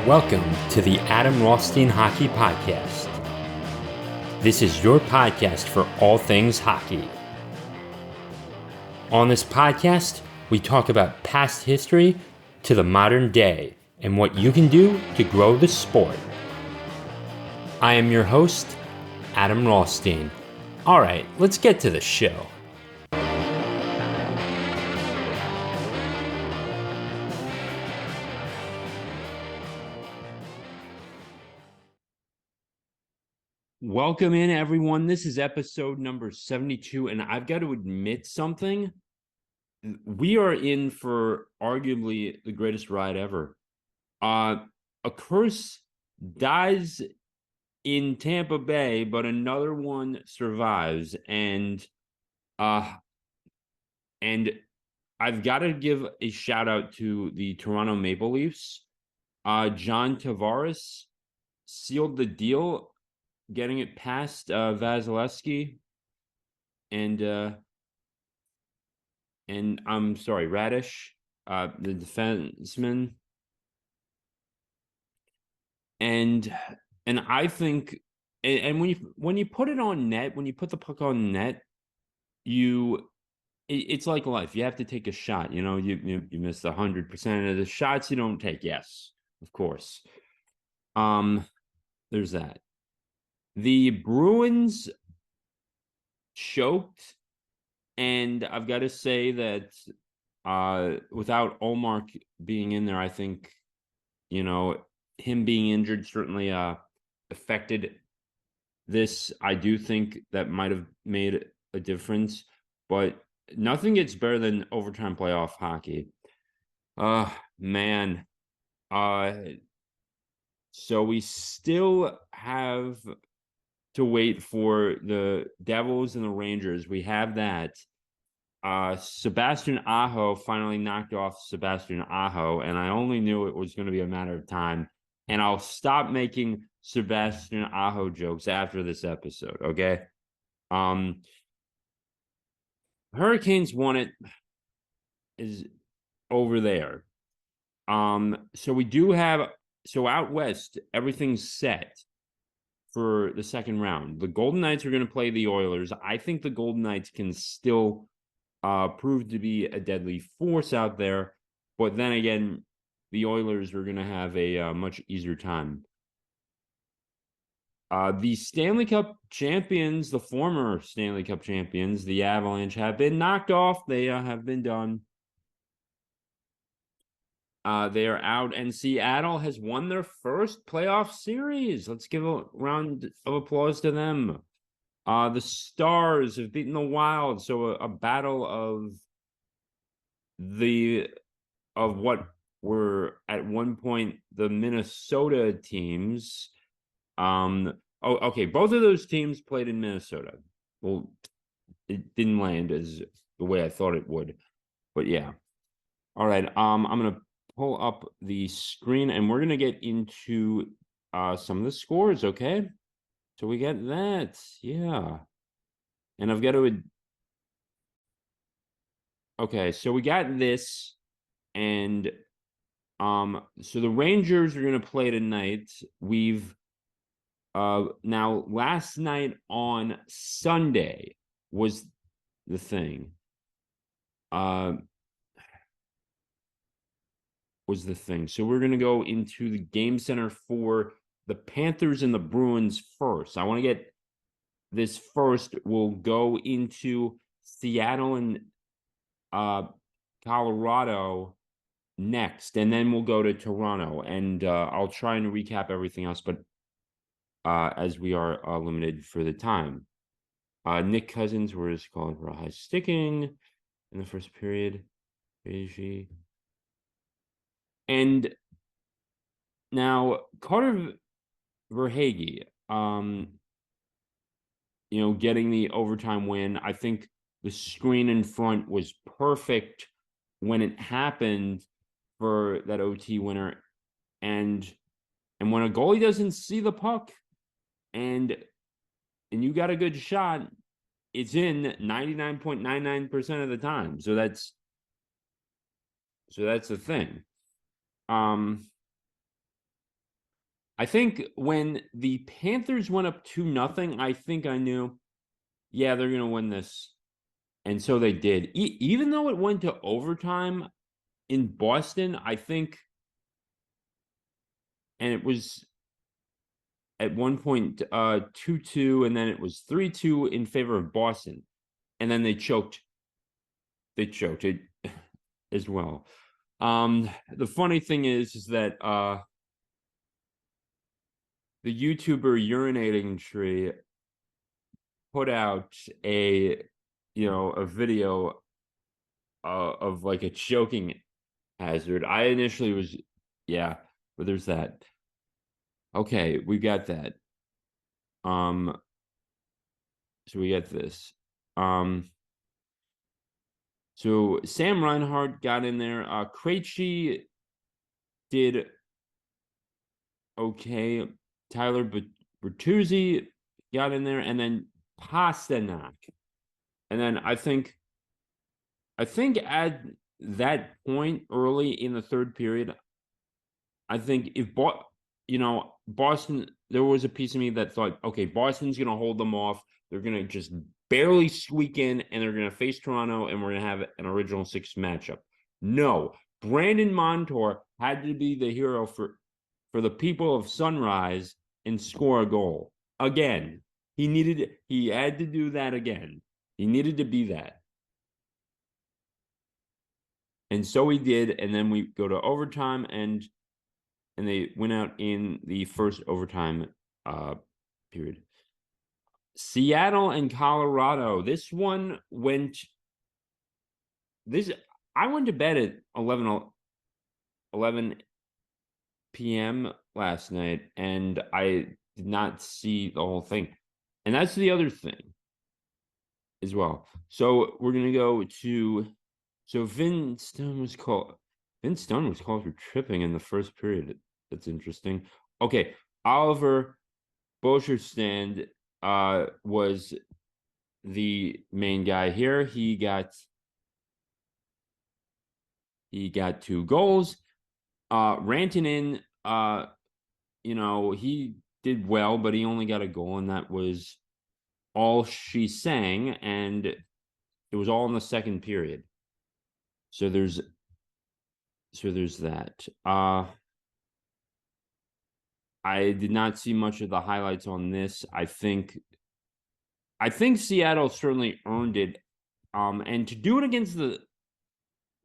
Welcome to the Adam Rothstein Hockey Podcast. This is your podcast for all things hockey. On this podcast, we talk about past history to the modern day and what you can do to grow the sport. I am your host, Adam Rothstein. All right, let's get to the show. Welcome in, everyone. This is episode number 72, and I've got to admit something. We are in for arguably the greatest ride ever. A curse dies in Tampa Bay, but another one survives, and I've got to give a shout out to the Toronto Maple Leafs. John Tavares sealed the deal, getting it past Vasilevsky and I'm sorry, Radish, the defenseman. And I think, and when you put it on net, when you put the puck on net, it's like life. You have to take a shot. You know, you miss 100% of the shots you don't take. Yes, of course. There's that. The Bruins choked, and I've got to say that without Omar being in there, I think, you know, him being injured certainly affected this. I do think that might have made a difference, but nothing gets better than overtime playoff hockey. Man. So we still have to wait for the Devils and the Rangers. We have that. Sebastian Aho finally knocked off Sebastian Aho, and I only knew it was going to be a matter of time. And I'll stop making Sebastian Aho jokes after this episode, okay? Hurricanes won it, is over there. So we do have, so out west, everything's set for the second round. The Golden Knights are going to play the Oilers. I think the Golden Knights can still prove to be a deadly force out there. But then again, the Oilers are going to have a much easier time. The Stanley Cup champions, the former Stanley Cup champions, the Avalanche, have been knocked off. They have been done. They are out, and Seattle has won their first playoff series. Let's give a round of applause to them. The Stars have beaten the Wild, so a battle of what were at one point the Minnesota teams. Okay, both of those teams played in Minnesota. Well, it didn't land as the way I thought it would, but yeah. All right, I'm gonna pull up the screen, and we're going to get into some of the scores, okay? So we get that, yeah. And I've got to... Okay, so we got this, and so the Rangers are going to play tonight. We've... now, last night on Sunday was the thing. So we're going to go into the game center for the Panthers and the Bruins first. I want to get this first. We'll go into Seattle and Colorado next, and then we'll go to Toronto, and I'll try and recap everything else, but as we are limited for the time. Nick Cousins was calling for a high sticking in the first period. And now Carter Verhaeghe, getting the overtime win. I think the screen in front was perfect when it happened for that OT winner. And when a goalie doesn't see the puck and you got a good shot, it's in 99.99% of the time. So that's the thing. I think when the Panthers went up 2-0, I think I knew, yeah, they're going to win this. And so they did. Even though it went to overtime in Boston, I think, and it was at one point 2-2, and then it was 3-2 in favor of Boston. And then they choked. They choked it as well. The funny thing is that the YouTuber Urinating Tree put out a video of like a choking hazard. I initially was, yeah, but there's that. Okay, we got that. So we get this. So Sam Reinhart got in there. Krejci did okay. Tyler Bertuzzi got in there, and then Pasternak. And then I think at that point early in the third period, I think if Boston, there was a piece of me that thought, okay, Boston's going to hold them off. They're going to just barely squeak in, and they're going to face Toronto, and we're going to have an original six matchup. No, Brandon Montour had to be the hero for the people of Sunrise and score a goal again. He had to do that again. He needed to be that. And so he did, and then we go to overtime, and they went out in the first overtime period. Seattle and Colorado. This one went. I went to bed at 11 p.m. last night, and I did not see the whole thing. And that's the other thing as well. So we're gonna go to. So Vince Dunn was called for tripping in the first period. That's interesting. Okay, Oliver Bocherstand was the main guy here. He got 2 goals. Rantanen, he did well, but he only got a goal, and that was all she sang, and it was all in the second period. So there's that. I did not see much of the highlights on this. I think Seattle certainly earned it. And to do it against the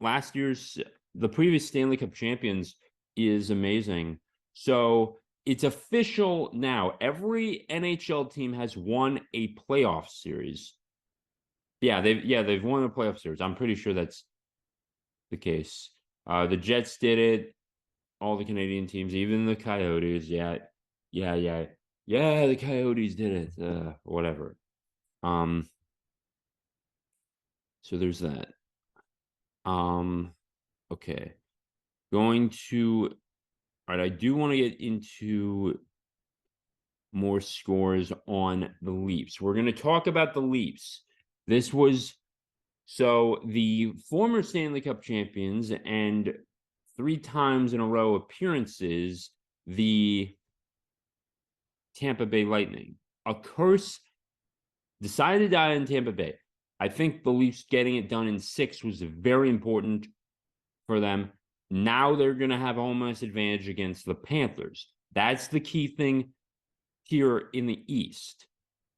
previous Stanley Cup champions is amazing. So it's official now. Every NHL team has won a playoff series. Yeah, they've won a playoff series. I'm pretty sure that's the case. The Jets did it. All the Canadian teams, even the Coyotes. Yeah, the Coyotes did it. Whatever. So there's that. Okay. All right, I do want to get into more scores on the Leafs. We're going to talk about the Leafs. This was the former Stanley Cup champions and 3 times in a row appearances, the Tampa Bay Lightning. A curse decided to die in Tampa Bay. I think the Leafs getting it done in 6 was very important for them. Now they're going to have home ice advantage against the Panthers. That's the key thing here in the East.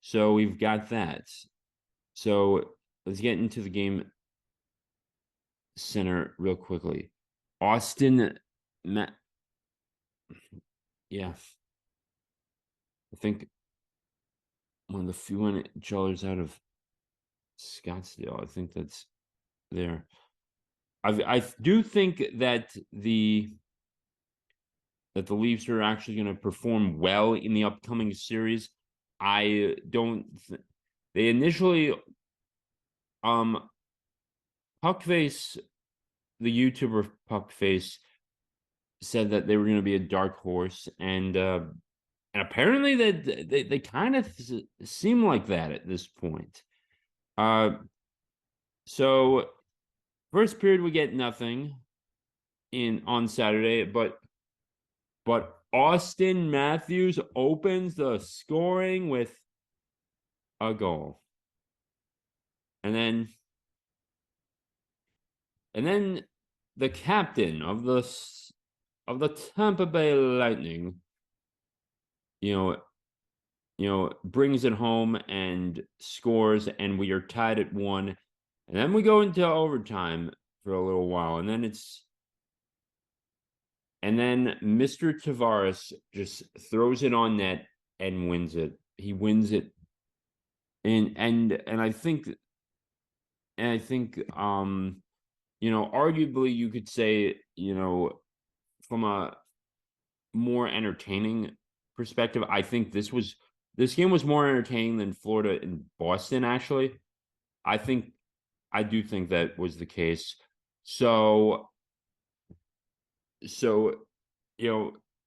So we've got that. So let's get into the game center real quickly. Austin, yeah. I think one of the few NHLers out of Scottsdale. I think that's there. I do think that the Leafs are actually going to perform well in the upcoming series. I don't. They initially, Puckface, the YouTuber Puckface, said that they were going to be a dark horse, and apparently they kind of seem like that at this point. So first period we get nothing on Saturday, but Austin Matthews opens the scoring with a goal. And then the captain of the Tampa Bay Lightning, brings it home and scores, and we are tied at 1. And then we go into overtime for a little while, and then Mr. Tavares just throws it on net and wins it. He wins it. And I think arguably you could say, from a more entertaining perspective, I think this game was more entertaining than Florida and Boston, actually. I do think that was the case. So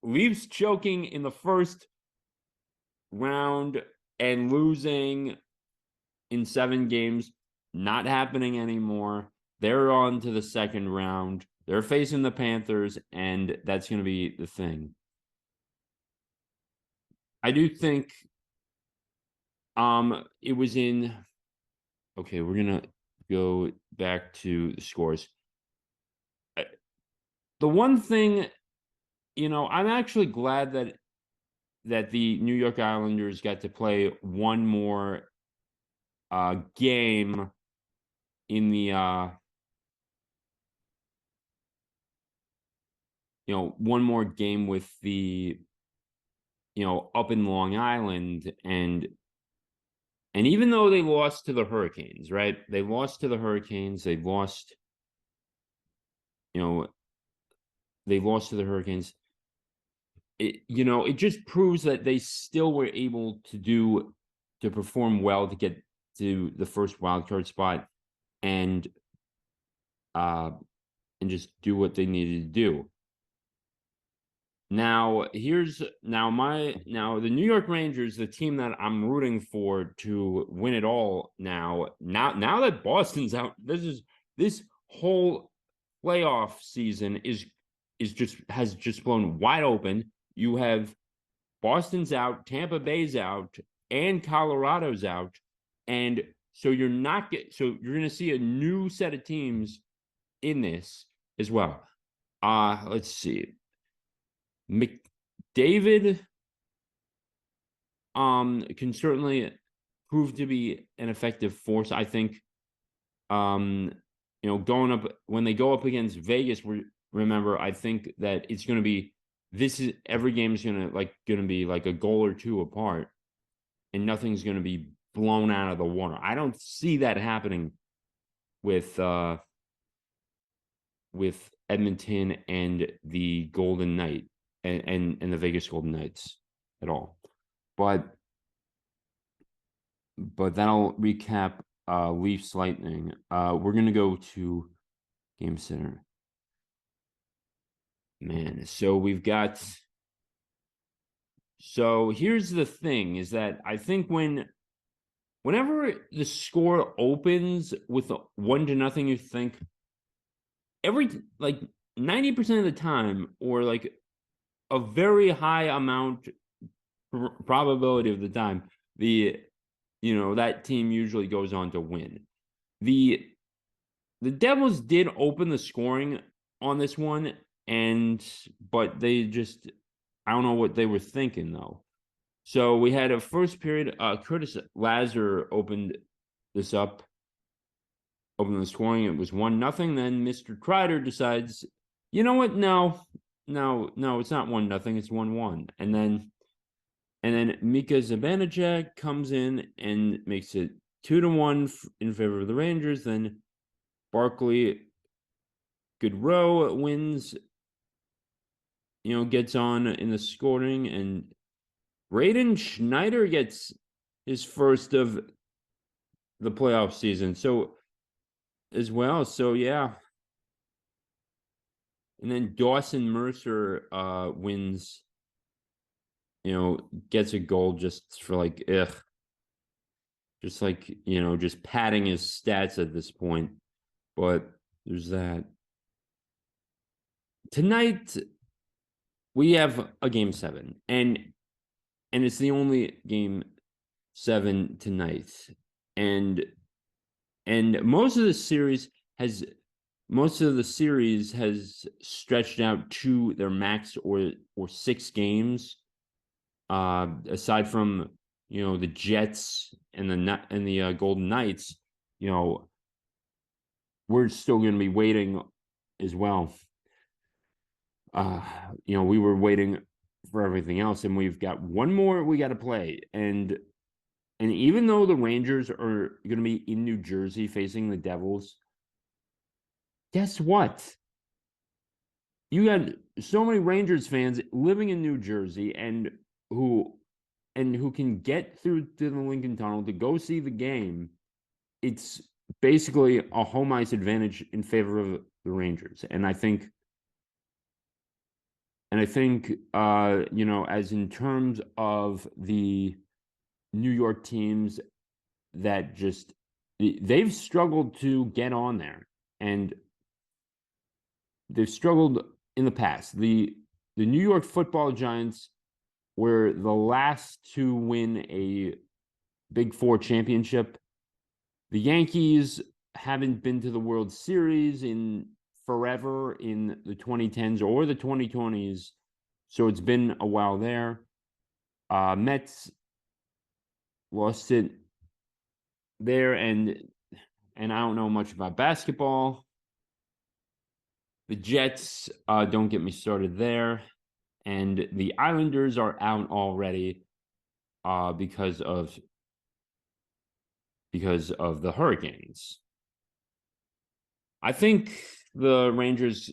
Leafs choking in the first round and losing in 7 games, not happening anymore. They're on to the second round. They're facing the Panthers, and that's going to be the thing. I do think it was in. Okay, we're going to go back to the scores. The one thing, I'm actually glad that the New York Islanders got to play one more game in the one more game with the up in Long Island, and even though they lost to the Hurricanes, right? They lost to the Hurricanes. They lost to the Hurricanes. It just proves that they still were able to perform well to get to the first wild card spot and just do what they needed to do. Now, the New York Rangers, the team that I'm rooting for to win it all now that Boston's out, this whole playoff season has just blown wide open. You have Boston's out, Tampa Bay's out, and Colorado's out. And so you're going to see a new set of teams in this as well. Let's see. McDavid can certainly prove to be an effective force. I think going up when they go up against Vegas, remember, I think that it's going to be every game is going to be like a goal or two apart, and nothing's going to be blown out of the water. I don't see that happening with Edmonton and the Golden Knight and the Vegas Golden Knights at all. But that'll recap Leafs Lightning. We're gonna go to Game Center. Man, so here's the thing, is that I think whenever the score opens with a 1-0, you think 90% of the time, or like a very high amount probability of the time, that team usually goes on to win. The Devils did open the scoring on this one, but they just, I don't know what they were thinking though. So we had a first period. Curtis Lazar opened the scoring. It was 1-0. Then Mr. Kreider decides, you know what? No, it's not 1-0. It's 1-1. And then Mika Zibanejad comes in and makes it 2-1 in favor of the Rangers. Then Barclay Goodrow wins, gets on in the scoring, and Braden Schneider gets his first of the playoff season. So as well. So yeah. And then Dawson Mercer wins, gets a goal just for just padding his stats at this point. But there's that. Tonight, we have a game 7, and it's the only game 7 tonight, and most of the series has stretched out to their max or 6 games. Aside from the Jets and the Golden Knights, we're still going to be waiting as well. We were waiting for everything else, and we've got one more we got to play, and even though the Rangers are going to be in New Jersey facing the Devils, guess what? You got so many Rangers fans living in New Jersey and who can get through to the Lincoln Tunnel to go see the game. It's basically a home ice advantage in favor of the Rangers. And I think as in terms of the New York teams that they've struggled to get on there, and they've struggled in the past. The New York Football Giants were the last to win a Big Four championship. The Yankees haven't been to the World Series in forever in the 2010s or the 2020s, so it's been a while there. Mets lost it there, and I don't know much about basketball. The Jets, don't get me started there. And the Islanders are out already because of the Hurricanes. I think the Rangers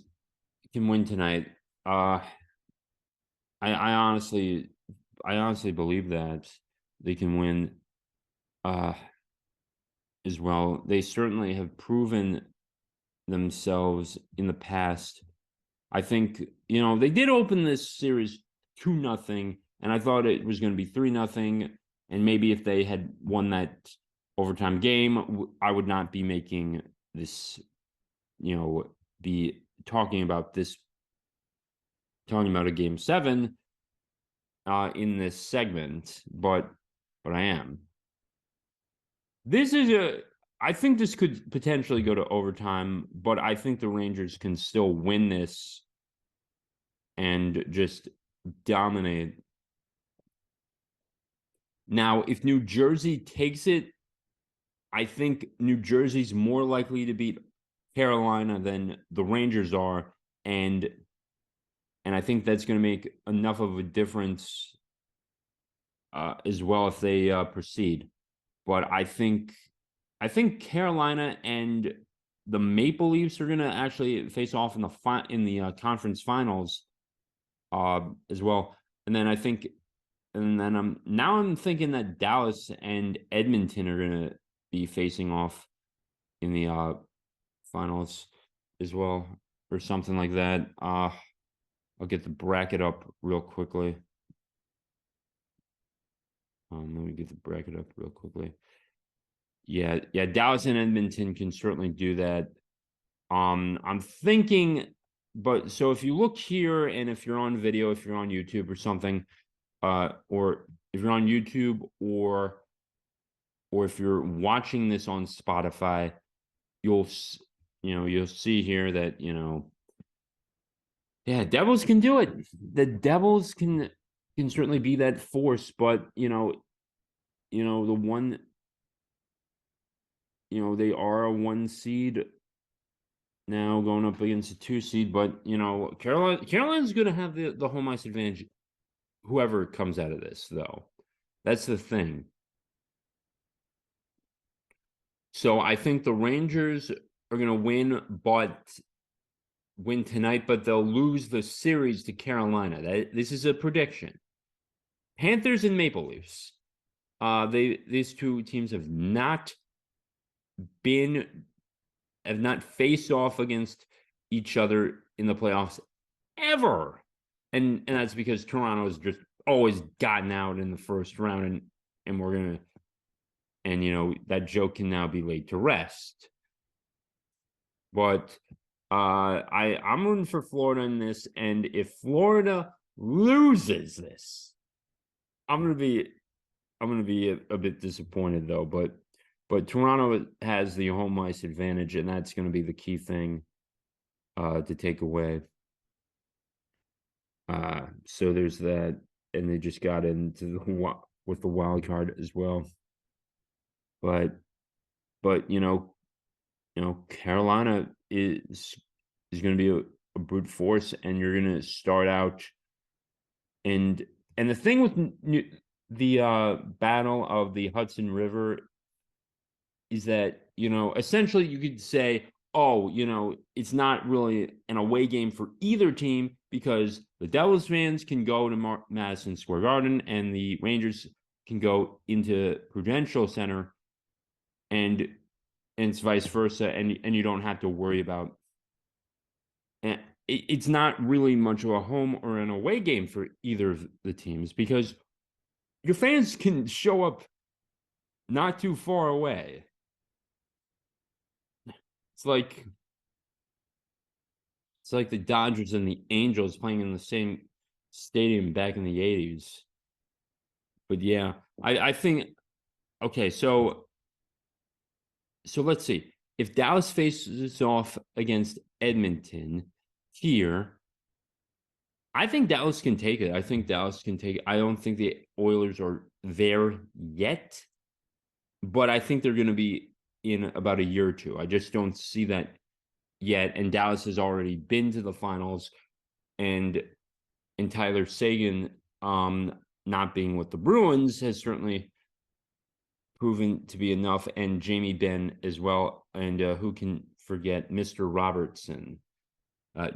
can win tonight. I honestly believe that they can win as well. They certainly have proven themselves in the past. I think, they did open this series 2-0, and I thought it was going to be 3-0. And maybe if they had won that overtime game, I would not be making this, be talking about a game 7 in this segment, but I am. I think this could potentially go to overtime, but I think the Rangers can still win this and just dominate. Now, if New Jersey takes it, I think New Jersey's more likely to beat Carolina than the Rangers are, and I think that's going to make enough of a difference as well if they proceed. But I think Carolina and the Maple Leafs are going to actually face off in the conference finals as well. And then I'm thinking that Dallas and Edmonton are going to be facing off in the finals as well, or something like that. I'll get the bracket up real quickly. Let me get the bracket up real quickly. Yeah, Dallas and Edmonton can certainly do that. I'm thinking, but so if you look here, and if you're on video, if you're on YouTube or something, or if you're on YouTube, or if you're watching this on Spotify, you'll see here that Devils can do it. The Devils can certainly be that force, but the one. They are a 1 seed now going up against a 2 seed, but Carolina's going to have the home ice advantage. Whoever comes out of this, though, that's the thing. So I think the Rangers are going to win tonight, but they'll lose the series to Carolina. This is a prediction. Panthers and Maple Leafs. These two teams have not faced off against each other in the playoffs ever, and that's because Toronto's just always gotten out in the first round, and we're gonna, and that joke can now be laid to rest. But I'm rooting for Florida in this, and if Florida loses this, I'm gonna be a bit disappointed though. But Toronto has the home ice advantage, and that's going to be the key thing to take away. So there's that, and they just got into with the wild card as well. But Carolina is going to be a brute force, and you're going to start out. And the thing with the battle of the Hudson River is that, essentially you could say, oh, it's not really an away game for either team because the Devils fans can go to Madison Square Garden and the Rangers can go into Prudential Center, and it's vice versa, and you don't have to worry about. And it's not really much of a home or an away game for either of the teams because your fans can show up not too far away. It's like the Dodgers and the Angels playing in the same stadium back in the 80s. But yeah, I think, okay, so let's see. If Dallas faces off against Edmonton here, I think Dallas can take it. I don't think the Oilers are there yet, but I think they're going to be in about a year or two. I just don't see that yet. And Dallas has already been to the finals, and Tyler Seguin not being with the Bruins has certainly proven to be enough, and Jamie Benn as well. And who can forget Mr. Robertson,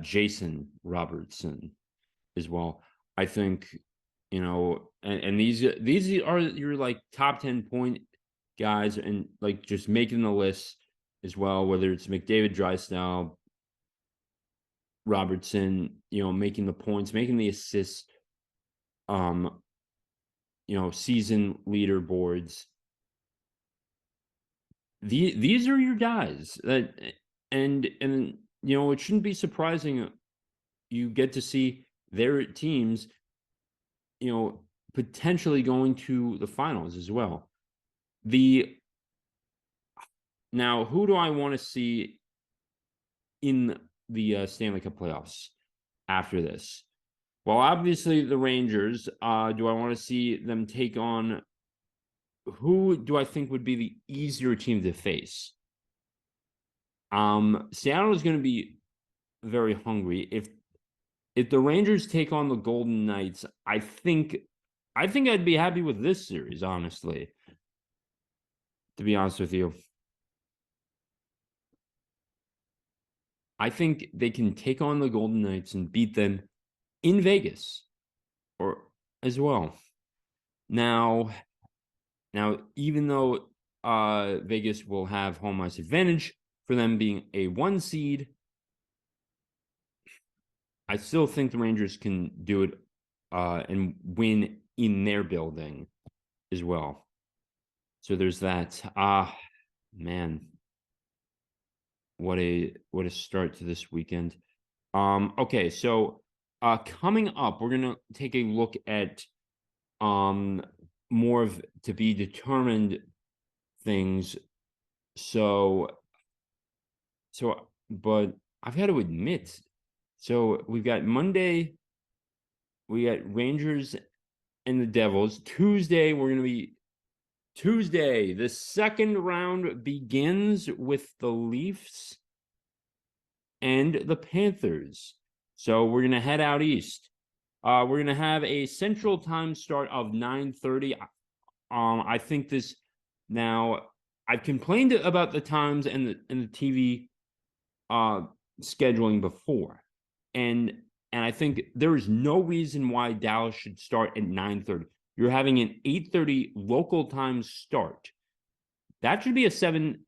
Jason Robertson as well. I think, and these are your like top 10 point guys, and like just making the list as well, whether it's McDavid, Drysdale, Robertson, making the points, making the assists, season leaderboards. These are your guys that, and it shouldn't be surprising you get to see their teams, potentially going to the finals as well. Now, who do I want to see in the Stanley Cup playoffs after this? Well, obviously the Rangers. Do I want to see them take on? Who do I think would be the easier team to face? Seattle is going to be very hungry. If the Rangers take on the Golden Knights, I think I'd be happy with this series, honestly. To be honest with you, I think they can take on the Golden Knights and beat them in Vegas, or as well. Now, even though Vegas will have home ice advantage for them being a 1 seed, I still think the Rangers can do it and win in their building as well. So there's that. Man, what a start to this weekend. Okay, so coming up, we're gonna take a look at more of to be determined things. So, but I've got to admit, so we've got Monday, we got Rangers and the Devils. Tuesday, the second round begins with the Leafs and the Panthers. So we're going to head out east. We're going to have a Central Time start of 9:30. I think this now. I've complained about the times and the TV scheduling before, and I think there is no reason why Dallas should start at 9:30. You're having an 8:30 local time start. That should be a 7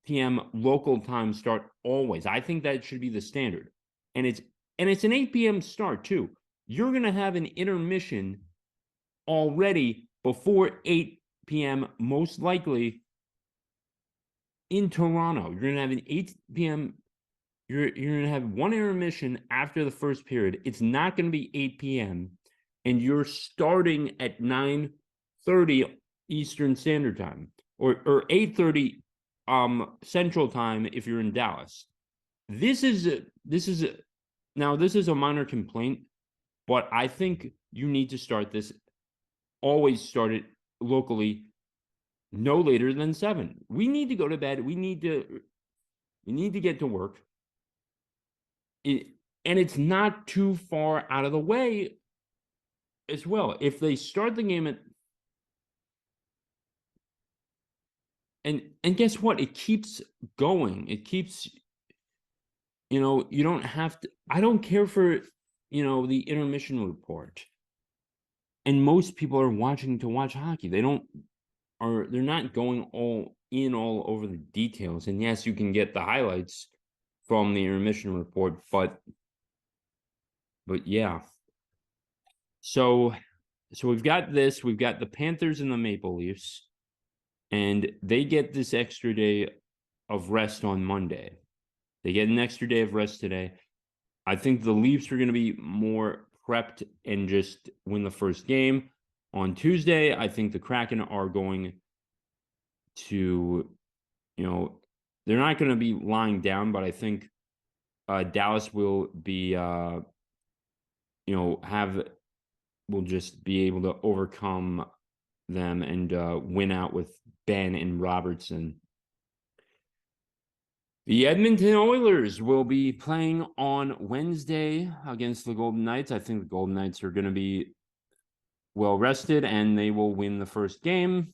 p.m. local time start always. I think that should be the standard. And it's an 8 p.m. start too. You're going to have an intermission already before 8 p.m. most likely in Toronto. You're going to have an 8 p.m. You're gonna have one intermission after the first period. It's not gonna be 8 p.m. and you're starting at 9:30 Eastern Standard Time or 8:30 Central Time if you're in Dallas. This is a minor complaint, but I think you need to start this. Always start it locally, no later than 7. We need to go to bed. We need to get to work. And it's not too far out of the way as well. If they start the game at and guess what? It keeps going. It keeps, you don't have to. I don't care for, the intermission report. And most people are watching to watch hockey. They're not going all over the details. And yes, you can get the highlights from the intermission report, but yeah. So we've got this. We've got the Panthers and the Maple Leafs, and they get this extra day of rest on Monday. They get an extra day of rest today. I think the Leafs are going to be more prepped and just win the first game. On Tuesday, I think the Kraken are going to, they're not going to be lying down, but I think Dallas will be, will just be able to overcome them and win out with Ben and Robertson. The Edmonton Oilers will be playing on Wednesday against the Golden Knights. I think the Golden Knights are going to be well rested and they will win the first game.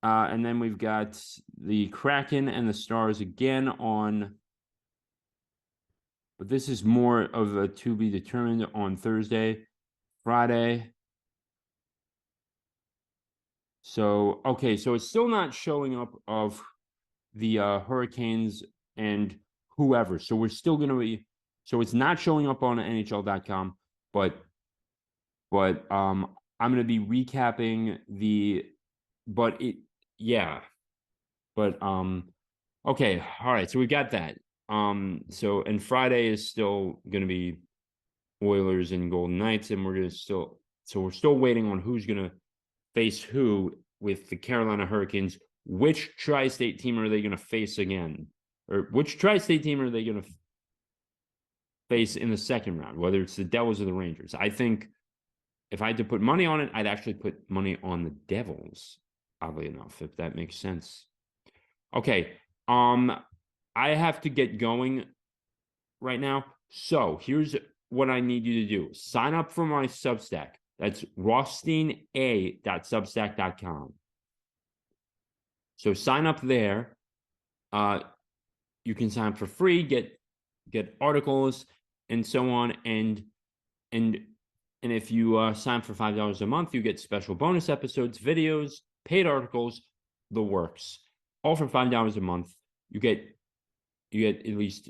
And then we've got the Kraken and the Stars again on, but this is more of a to be determined on Thursday, Friday. So it's still not showing up of the Hurricanes and whoever. So we're still going to be, so it's not showing up on NHL.com, but I'm going to be recapping okay. All right. So we got that. And Friday is still going to be Oilers and Golden Knights, and we're still waiting on who's going to face who with the Carolina Hurricanes. Which tri-state team are they going to face again? Or which tri-state team are they going to face in the second round, whether it's the Devils or the Rangers? I think if I had to put money on it, I'd actually put money on the Devils, oddly enough, if that makes sense. Okay, I have to get going right now. So here's what I need you to do. Sign up for my Substack. That's rothsteina.substack.com. So sign up there. You can sign up for free, get articles and so on. And if you sign for $5 a month, you get special bonus episodes, videos, paid articles, the works. All for $5 a month. You get at least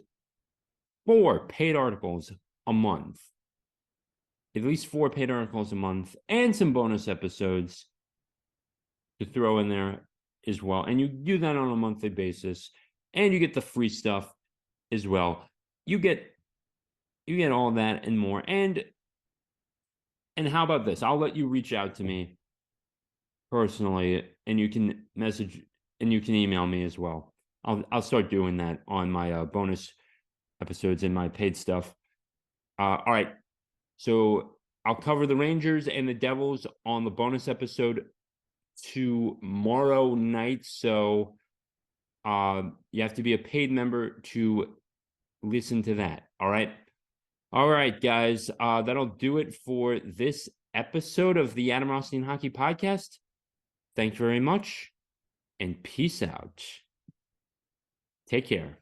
4 paid articles a month. At least 4 paid articles a month and some bonus episodes to throw in there as well. And you do that on a monthly basis. And you get the free stuff as well. You get all that and more. And how about this? I'll let you reach out to me personally, and you can message and you can email me as well. I'll start doing that on my bonus episodes and my paid stuff. All right. So I'll cover the Rangers and the Devils on the bonus episode tomorrow night. So you have to be a paid member to listen to that. All right, guys. That'll do it for this episode of the Adam Rothstein Hockey Podcast. Thanks very much, and peace out. Take care.